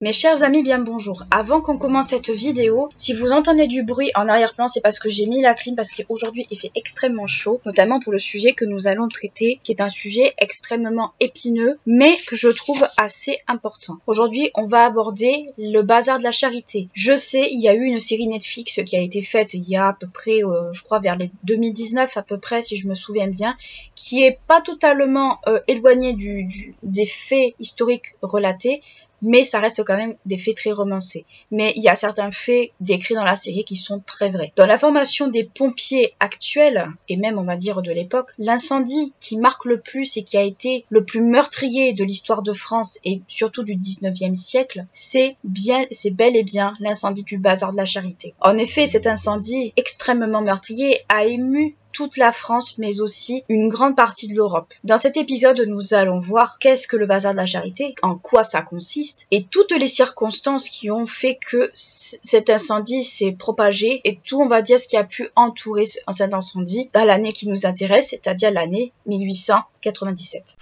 Mes chers amis, bien bonjour. Avant qu'on commence cette vidéo, si vous entendez du bruit en arrière-plan, c'est parce que j'ai mis la clim parce qu'aujourd'hui il fait extrêmement chaud, notamment pour le sujet que nous allons traiter, qui est un sujet extrêmement épineux, mais que je trouve assez important. Aujourd'hui, on va aborder le bazar de la charité. Je sais, il y a eu une série Netflix qui a été faite il y a à peu près, je crois vers les 2019 à peu près, si je me souviens bien, qui est pas totalement éloignée des faits historiques relatés, mais ça reste quand même des faits très romancés. Mais il y a certains faits décrits dans la série qui sont très vrais. Dans la formation des pompiers actuels, et même on va dire de l'époque, l'incendie qui marque le plus et qui a été le plus meurtrier de l'histoire de France et surtout du 19e siècle, c'est bel et bien l'incendie du bazar de la Charité. En effet, cet incendie extrêmement meurtrier a ému toute la France, mais aussi une grande partie de l'Europe. Dans cet épisode, nous allons voir qu'est-ce que le bazar de la Charité, en quoi ça consiste, et toutes les circonstances qui ont fait que cet incendie s'est propagé, et tout, on va dire, ce qui a pu entourer cet incendie dans l'année qui nous intéresse, c'est-à-dire l'année 1897.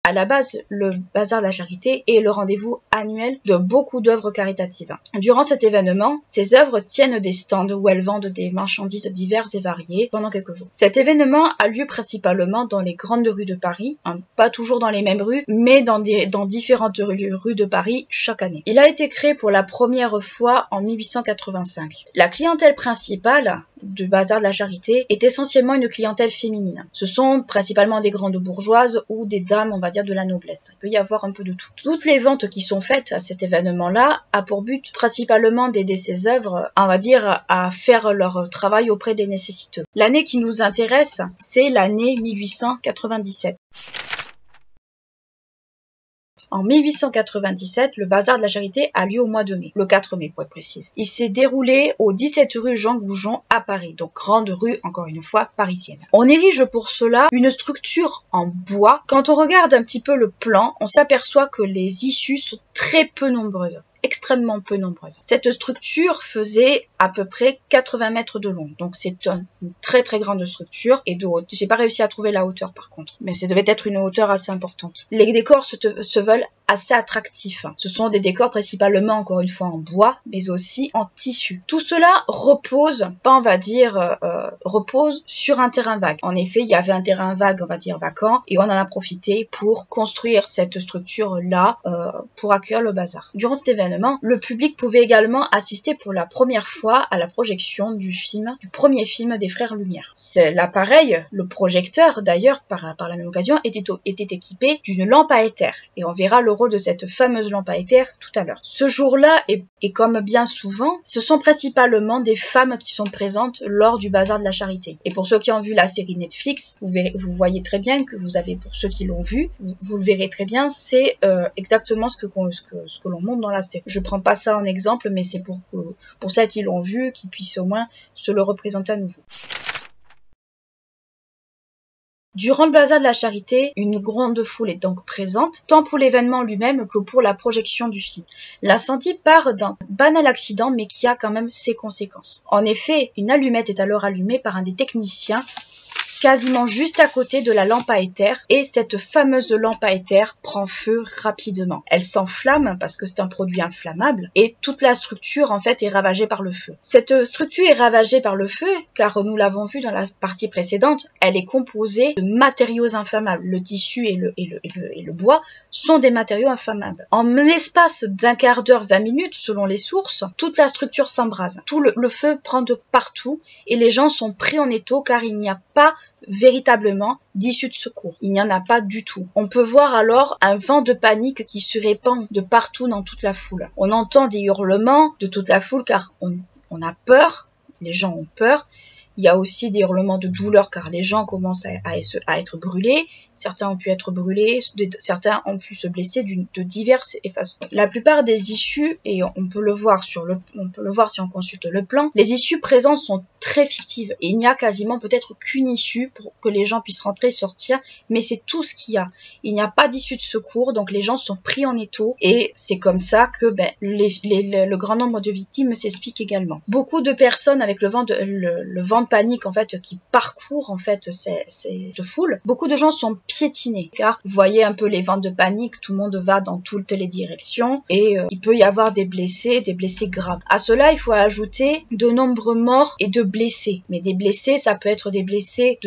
À la base, le bazar de la Charité est le rendez-vous annuel de beaucoup d'œuvres caritatives. Durant cet événement, ces œuvres tiennent des stands où elles vendent des marchandises diverses et variées pendant quelques jours. Cet événement a lieu principalement dans les grandes rues de Paris, pas toujours dans les mêmes rues, mais dans différentes rues de Paris chaque année. Il a été créé pour la première fois en 1885. La clientèle principale du bazar de la Charité est essentiellement une clientèle féminine. Ce sont principalement des grandes bourgeoises ou des dames, on va dire, de la noblesse. Il peut y avoir un peu de tout. Toutes les ventes qui sont faites à cet événement-là a pour but principalement d'aider ces œuvres, on va dire, à faire leur travail auprès des nécessiteux. L'année qui nous intéresse, c'est l'année 1897. En 1897, le bazar de la Charité a lieu au mois de mai, le 4 mai pour être précise. Il s'est déroulé au 17 rue Jean Goujon à Paris, donc grande rue, encore une fois, parisienne. On érige pour cela une structure en bois. Quand on regarde un petit peu le plan, on s'aperçoit que les issues sont très peu nombreuses. Extrêmement peu nombreuses. Cette structure faisait à peu près 80 mètres de long. Donc c'est une très très grande structure et de haute. J'ai pas réussi à trouver la hauteur par contre, mais ça devait être une hauteur assez importante. Les décors se veulent assez attractifs. Ce sont des décors principalement, encore une fois, en bois, mais aussi en tissu. Tout cela repose, repose sur un terrain vague. En effet, il y avait un terrain vague, on va dire vacant, et on en a profité pour construire cette structure-là pour accueillir le bazar. Durant cet événement, le public pouvait également assister pour la première fois à la projection du premier film des Frères Lumière. C'est l'appareil, le projecteur d'ailleurs, par la même occasion, était équipé d'une lampe à éther, et on verra le rôle de cette fameuse lampe à éther tout à l'heure. Ce jour-là, et comme bien souvent, ce sont principalement des femmes qui sont présentes lors du bazar de la Charité. Et pour ceux qui ont vu la série Netflix, vous voyez très bien que pour ceux qui l'ont vu, vous le verrez très bien, c'est exactement ce que l'on montre dans la série. Je prends pas ça en exemple, mais c'est pour celles qui l'ont vu, qui puissent au moins se le représenter à nouveau. Durant le bazar de la Charité, une grande foule est donc présente, tant pour l'événement lui-même que pour la projection du film. L'incendie part d'un banal accident, mais qui a quand même ses conséquences. En effet, une allumette est alors allumée par un des techniciens quasiment juste à côté de la lampe à éther, et cette fameuse lampe à éther prend feu rapidement. Elle s'enflamme parce que c'est un produit inflammable et toute la structure en fait est ravagée par le feu. Cette structure est ravagée par le feu car nous l'avons vu dans la partie précédente, elle est composée de matériaux inflammables. Le tissu et le bois sont des matériaux inflammables. En l'espace d'un quart d'heure, 20 minutes selon les sources, toute la structure s'embrase. Tout le feu prend de partout et les gens sont pris en étau car il n'y a pas véritablement d'issue de secours. Il n'y en a pas du tout. On peut voir alors un vent de panique qui se répand de partout dans toute la foule. On entend des hurlements de toute la foule car on a peur, les gens ont peur. Il y a aussi des hurlements de douleur car les gens commencent à être brûlés. Certains ont pu être brûlés, certains ont pu se blesser de diverses façons. La plupart des issues, et on peut le voir si on consulte le plan, les issues présentes sont très fictives. Et il n'y a quasiment peut-être qu'une issue pour que les gens puissent rentrer et sortir, mais c'est tout ce qu'il y a. Il n'y a pas d'issue de secours, donc les gens sont pris en étau, et c'est comme ça que le grand nombre de victimes s'explique également. Beaucoup de personnes avec le vent panique en fait qui parcourt en fait cette foule. Beaucoup de gens sont piétinés car vous voyez un peu les vents de panique, tout le monde va dans toutes les directions et il peut y avoir des blessés graves. À cela, il faut ajouter de nombreux morts et de blessés. Mais des blessés, ça peut être des blessés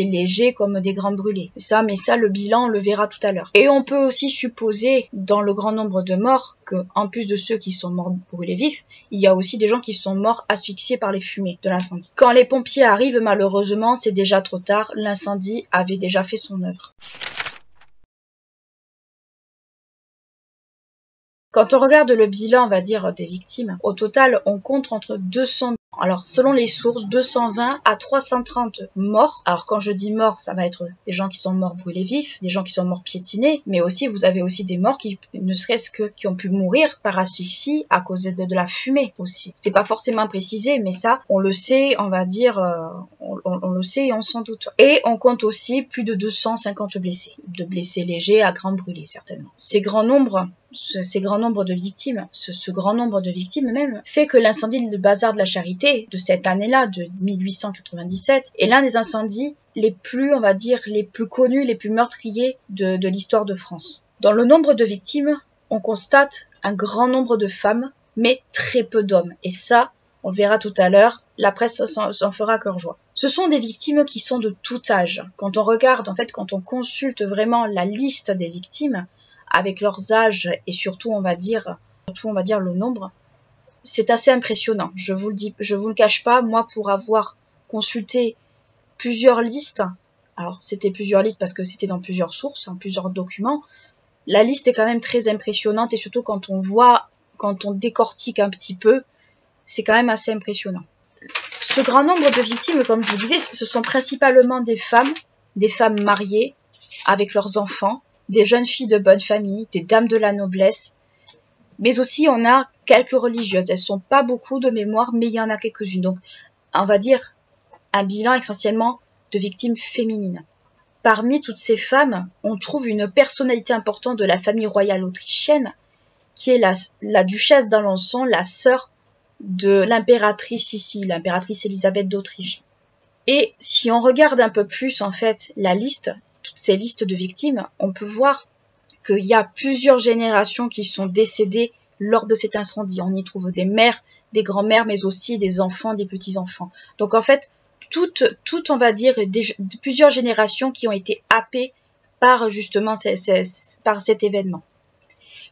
légers comme des grands brûlés. Mais ça, le bilan, on le verra tout à l'heure. Et on peut aussi supposer, dans le grand nombre de morts, que en plus de ceux qui sont morts brûlés vifs, il y a aussi des gens qui sont morts asphyxiés par les fumées de l'incendie. Quand les pompiers arrivent, malheureusement, c'est déjà trop tard. L'incendie avait déjà fait son œuvre. Quand on regarde le bilan, on va dire, des victimes, au total, on compte entre 200, alors selon les sources, 220 à 330 morts. Alors quand je dis morts, ça va être des gens qui sont morts brûlés vifs, des gens qui sont morts piétinés, mais aussi vous avez aussi des morts qui, ne serait-ce que, qui ont pu mourir par asphyxie à cause de la fumée aussi. C'est pas forcément précisé, mais ça, on le sait, on va dire, on le sait et on s'en doute. Et on compte aussi plus de 250 blessés, de blessés légers à grands brûlés certainement. Ces grands nombres de victimes, ce grand nombre de victimes même, fait que l'incendie de Bazar de la Charité de cette année-là, de 1897, est l'un des incendies les plus, on va dire, les plus connus, les plus meurtriers de l'histoire de France. Dans le nombre de victimes, on constate un grand nombre de femmes, mais très peu d'hommes. Et ça, on le verra tout à l'heure, la presse s'en fera cœur joie. Ce sont des victimes qui sont de tout âge. Quand on regarde, en fait, quand on consulte vraiment la liste des victimes, avec leurs âges et surtout on va dire le nombre, c'est assez impressionnant. Je vous le cache pas, moi pour avoir consulté plusieurs listes, alors c'était plusieurs listes parce que c'était dans plusieurs sources, plusieurs documents, la liste est quand même très impressionnante et surtout quand on décortique un petit peu, c'est quand même assez impressionnant. Ce grand nombre de victimes, comme je vous disais, ce sont principalement des femmes mariées avec leurs enfants, des jeunes filles de bonne famille, des dames de la noblesse, mais aussi on a quelques religieuses. Elles sont pas beaucoup de mémoire, mais il y en a quelques-unes. Donc, on va dire un bilan essentiellement de victimes féminines. Parmi toutes ces femmes, on trouve une personnalité importante de la famille royale autrichienne, qui est la duchesse d'Alençon, la sœur de l'impératrice ici, l'impératrice Élisabeth d'Autriche. Et si on regarde un peu plus, en fait, la liste, toutes ces listes de victimes, on peut voir qu'il y a plusieurs générations qui sont décédées lors de cet incendie. On y trouve des mères, des grands-mères, mais aussi des enfants, des petits-enfants. Donc en fait, toutes on va dire, plusieurs générations qui ont été happées par justement par cet événement.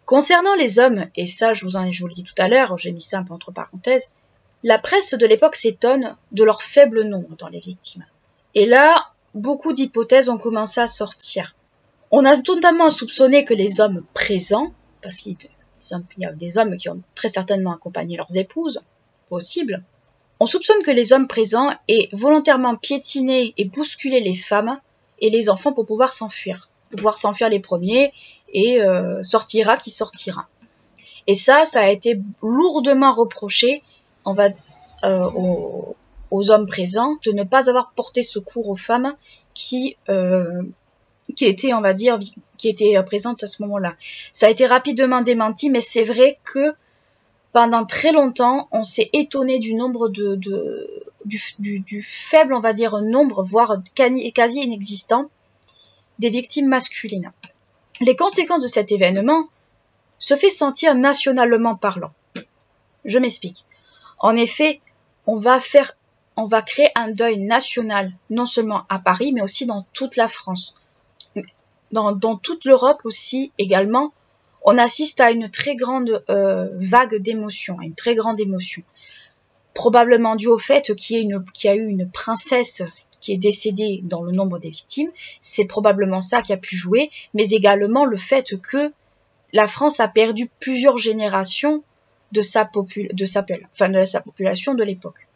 Concernant les hommes, et ça je vous le dis tout à l'heure, j'ai mis ça un peu entre parenthèses, la presse de l'époque s'étonne de leur faible nombre dans les victimes. Et là, beaucoup d'hypothèses ont commencé à sortir. On a totalement soupçonné que les hommes présents, parce qu'il y a des hommes qui ont très certainement accompagné leurs épouses, possible, on soupçonne que les hommes présents aient volontairement piétiné et bousculé les femmes et les enfants pour pouvoir s'enfuir les premiers et sortira qui sortira. Et ça a été lourdement reproché aux hommes présents de ne pas avoir porté secours aux femmes qui étaient, on va dire, qui étaient présentes à ce moment-là. Ça a été rapidement démenti, mais c'est vrai que pendant très longtemps, on s'est étonné du nombre du faible, on va dire, nombre, voire quasi inexistant, des victimes masculines. Les conséquences de cet événement se fait sentir nationalement parlant. Je m'explique. En effet, on va créer un deuil national, non seulement à Paris, mais aussi dans toute la France. Dans toute l'Europe aussi, également, on assiste à une très grande vague d'émotions, à une très grande émotion. Probablement dû au fait qu'il y a eu une princesse qui est décédée dans le nombre des victimes. C'est probablement ça qui a pu jouer, mais également le fait que la France a perdu plusieurs générations de sa population de l'époque.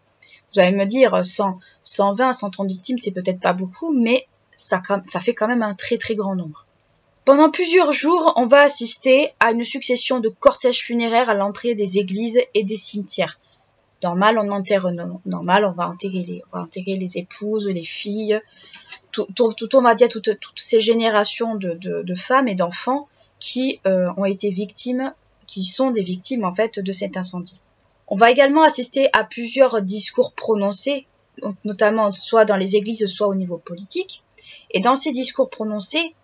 Vous allez me dire, 120, 130 victimes, c'est peut-être pas beaucoup, mais ça fait quand même un très très grand nombre. Pendant plusieurs jours, on va assister à une succession de cortèges funéraires à l'entrée des églises et des cimetières. Normal, on va enterrer les épouses, les filles, on va dire toutes ces générations de femmes et d'enfants qui ont été victimes, qui sont des victimes en fait de cet incendie. On va également assister à plusieurs discours prononcés donc notamment soit dans les églises, soit au niveau politique. Et dans ces discours prononcés,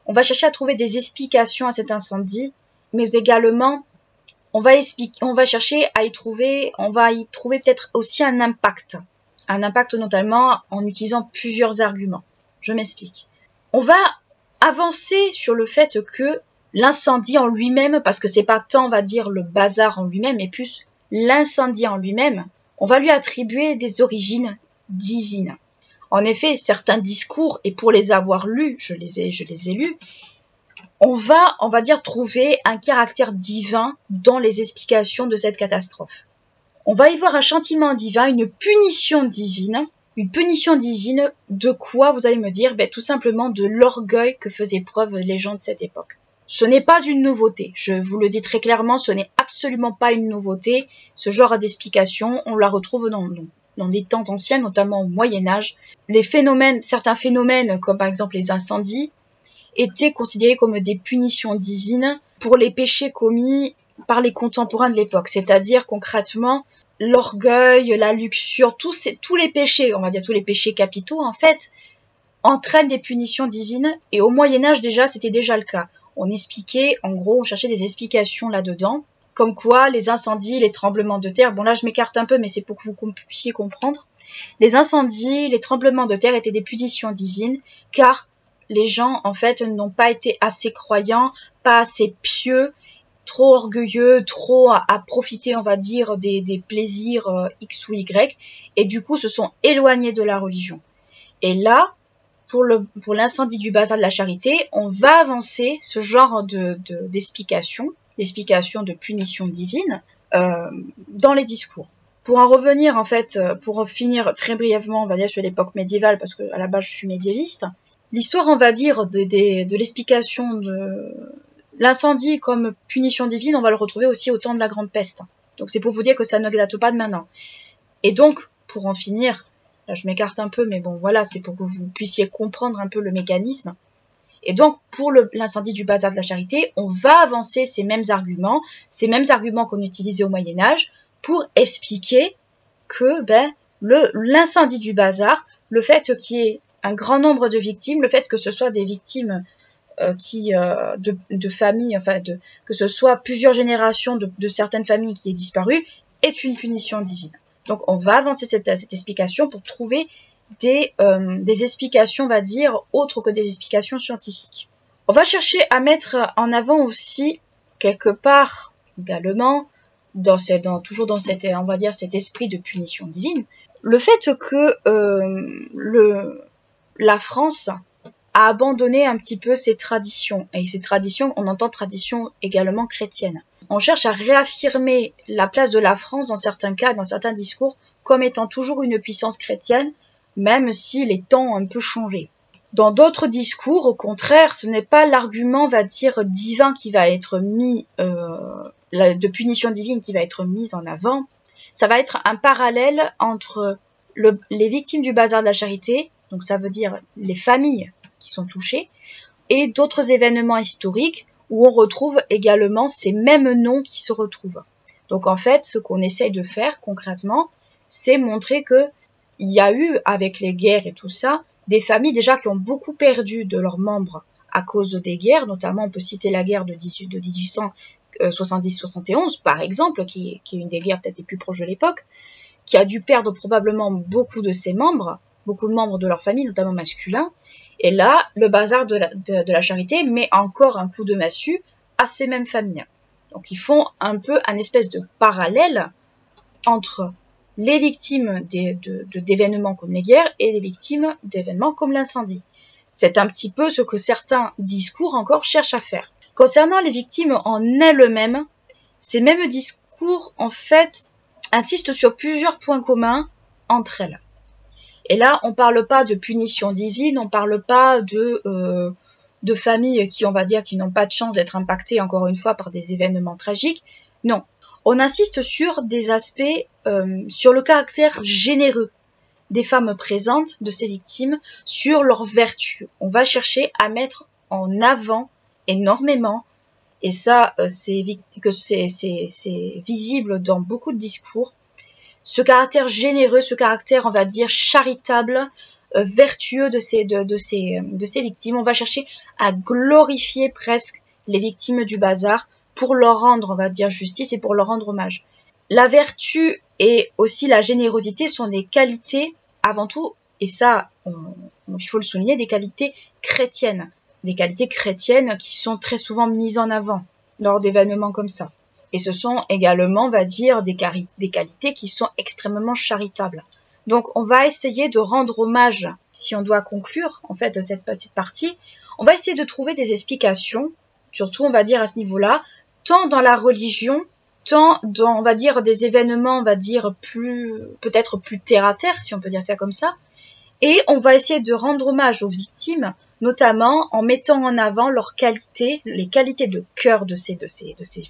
on va chercher à trouver des explications à cet incendie, mais également on va chercher à y trouver peut-être aussi un impact notamment en utilisant plusieurs arguments. Je m'explique. On va avancer sur le fait que l'incendie en lui-même, parce que c'est pas tant, on va dire, le bazar en lui-même, mais plus l'incendie en lui-même, on va lui attribuer des origines divines. En effet, certains discours, et pour les avoir lus, je les ai lus, on va dire trouver un caractère divin dans les explications de cette catastrophe. On va y voir un châtiment divin, une punition divine. Une punition divine de quoi, vous allez me dire? Tout simplement de l'orgueil que faisaient preuve les gens de cette époque. Ce n'est pas une nouveauté, je vous le dis très clairement, ce n'est absolument pas une nouveauté. Ce genre d'explication, on la retrouve dans des temps anciens, notamment au Moyen-Âge. Certains phénomènes, comme par exemple les incendies, étaient considérés comme des punitions divines pour les péchés commis par les contemporains de l'époque. C'est-à-dire concrètement, l'orgueil, la luxure, tous les péchés, on va dire tous les péchés capitaux en fait, entraînent des punitions divines. Et au Moyen-Âge déjà, c'était déjà le cas. On expliquait, en gros, on cherchait des explications là-dedans, comme quoi les incendies, les tremblements de terre, bon là je m'écarte un peu, mais c'est pour que vous puissiez comprendre. Les incendies, les tremblements de terre étaient des punitions divines, car les gens, en fait, n'ont pas été assez croyants, pas assez pieux, trop orgueilleux, trop à profiter, on va dire, des plaisirs X ou Y, et du coup se sont éloignés de la religion. Et là, pour l'incendie du bazar de la Charité, on va avancer ce genre d'explications de punition divine dans les discours. Pour en revenir, en fait, pour finir très brièvement, on va dire, sur l'époque médiévale, parce que à la base je suis médiéviste, l'histoire, on va dire, de l'explication de l'incendie comme punition divine, on va le retrouver aussi au temps de la Grande Peste. Donc c'est pour vous dire que ça ne date pas de maintenant. Et donc, pour en finir, là je m'écarte un peu, mais bon voilà, c'est pour que vous puissiez comprendre un peu le mécanisme. Et donc, pour l'incendie du bazar de la Charité, on va avancer ces mêmes arguments qu'on utilisait au Moyen-Âge, pour expliquer que l'incendie du bazar, le fait qu'il y ait un grand nombre de victimes, le fait que ce soit des victimes de familles, enfin que ce soit plusieurs générations de certaines familles qui aient disparu, est une punition divine. Donc on va avancer cette explication pour trouver des explications, on va dire, autres que des explications scientifiques. On va chercher à mettre en avant aussi, quelque part également, toujours dans on va dire, cet esprit de punition divine, le fait que la France a abandonné un petit peu ses traditions. Et ces traditions, on entend traditions également chrétiennes. On cherche à réaffirmer la place de la France dans certains cas, dans certains discours, comme étant toujours une puissance chrétienne, même si les temps ont un peu changé. Dans d'autres discours, au contraire, ce n'est pas l'argument, on va dire, divin qui va être mis, de punition divine qui va être mise en avant. Ça va être un parallèle entre les victimes du bazar de la Charité, donc ça veut dire les familles qui sont touchées, et d'autres événements historiques où on retrouve également ces mêmes noms qui se retrouvent. Donc en fait, ce qu'on essaye de faire concrètement, c'est montrer que il y a eu, avec les guerres et tout ça, des familles déjà qui ont beaucoup perdu de leurs membres à cause des guerres, notamment on peut citer la guerre de 1870-71 par exemple, qui est une des guerres peut-être les plus proches de l'époque, qui a dû perdre probablement beaucoup de ses membres, beaucoup de membres de leur famille, notamment masculins. Et là, le bazar de la Charité met encore un coup de massue à ces mêmes familles. Donc ils font un peu un espèce de parallèle entre les victimes d'événements comme les guerres et les victimes d'événements comme l'incendie. C'est un petit peu ce que certains discours encore cherchent à faire. Concernant les victimes en elles-mêmes, ces mêmes discours, en fait, insistent sur plusieurs points communs entre elles. Et là, on parle pas de punition divine, on parle pas de familles qui, on va dire, qui n'ont pas de chance d'être impactées, encore une fois, par des événements tragiques. Non. On insiste sur des aspects, sur le caractère généreux des femmes présentes, de ces victimes, sur leur vertu. On va chercher à mettre en avant énormément, et ça, c'est visible dans beaucoup de discours, ce caractère généreux, ce caractère, on va dire, charitable, vertueux de ces victimes. On va chercher à glorifier presque les victimes du bazar pour leur rendre, on va dire, justice et pour leur rendre hommage. La vertu et aussi la générosité sont des qualités, avant tout, et ça, il faut le souligner, des qualités chrétiennes. Des qualités chrétiennes qui sont très souvent mises en avant lors d'événements comme ça. Et ce sont également, on va dire, des qualités qui sont extrêmement charitables. Donc, on va essayer de rendre hommage, si on doit conclure, en fait, cette petite partie, on va essayer de trouver des explications, surtout, on va dire, à ce niveau-là, tant dans la religion, tant dans, on va dire, des événements, on va dire, peut-être plus terre à terre, si on peut dire ça comme ça. Et on va essayer de rendre hommage aux victimes, notamment en mettant en avant leurs qualités, les qualités de cœur de ces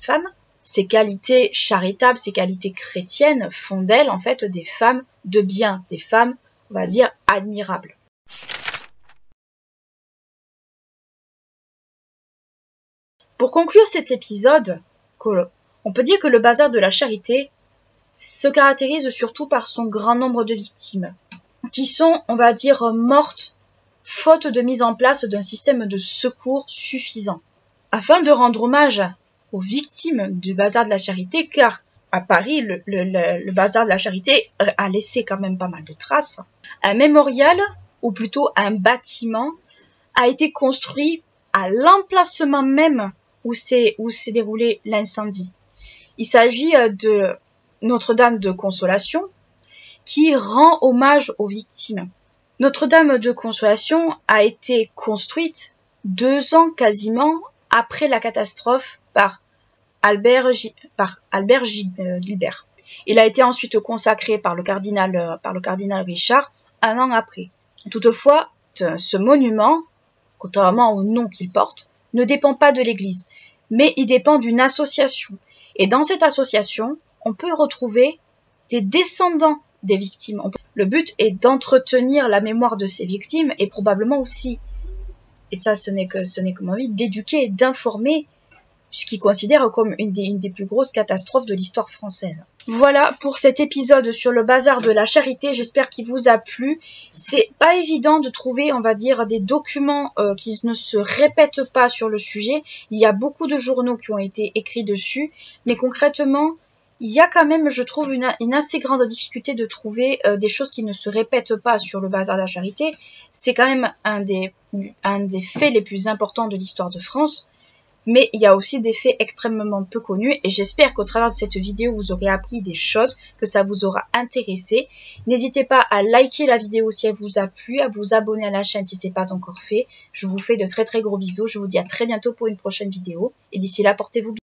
femmes. Ces qualités charitables, ces qualités chrétiennes font d'elles, en fait, des femmes de bien, des femmes, on va dire, admirables. Pour conclure cet épisode, on peut dire que le bazar de la charité se caractérise surtout par son grand nombre de victimes, qui sont, on va dire, mortes, faute de mise en place d'un système de secours suffisant. Afin de rendre hommage aux victimes du bazar de la charité, car à Paris, le bazar de la charité a laissé quand même pas mal de traces, un mémorial, ou plutôt un bâtiment, a été construit à l'emplacement même où s'est déroulé l'incendie. Il s'agit de Notre-Dame de Consolation, qui rend hommage aux victimes. Notre-Dame de Consolation a été construite 2 ans quasiment après la catastrophe par Albert Gilbert. Il a été ensuite consacré par le cardinal Richard 1 an après. Toutefois, ce monument, contrairement au nom qu'il porte, ne dépend pas de l'église, mais il dépend d'une association. Et dans cette association, on peut retrouver les descendants des victimes. Le but est d'entretenir la mémoire de ces victimes et probablement aussi, et ça ce n'est que mon avis, d'éduquer et d'informer ce qu'ils considèrent comme une des plus grosses catastrophes de l'histoire française. Voilà pour cet épisode sur le bazar de la charité, j'espère qu'il vous a plu. C'est pas évident de trouver, on va dire, des documents qui ne se répètent pas sur le sujet. Il y a beaucoup de journaux qui ont été écrits dessus, mais concrètement, il y a quand même, je trouve, une assez grande difficulté de trouver des choses qui ne se répètent pas sur le bazar de la charité. C'est quand même un des faits les plus importants de l'histoire de France. Mais il y a aussi des faits extrêmement peu connus et j'espère qu'au travers de cette vidéo, vous aurez appris des choses, que ça vous aura intéressé. N'hésitez pas à liker la vidéo si elle vous a plu, à vous abonner à la chaîne si ce n'est pas encore fait. Je vous fais de très très gros bisous, je vous dis à très bientôt pour une prochaine vidéo et d'ici là, portez-vous bien.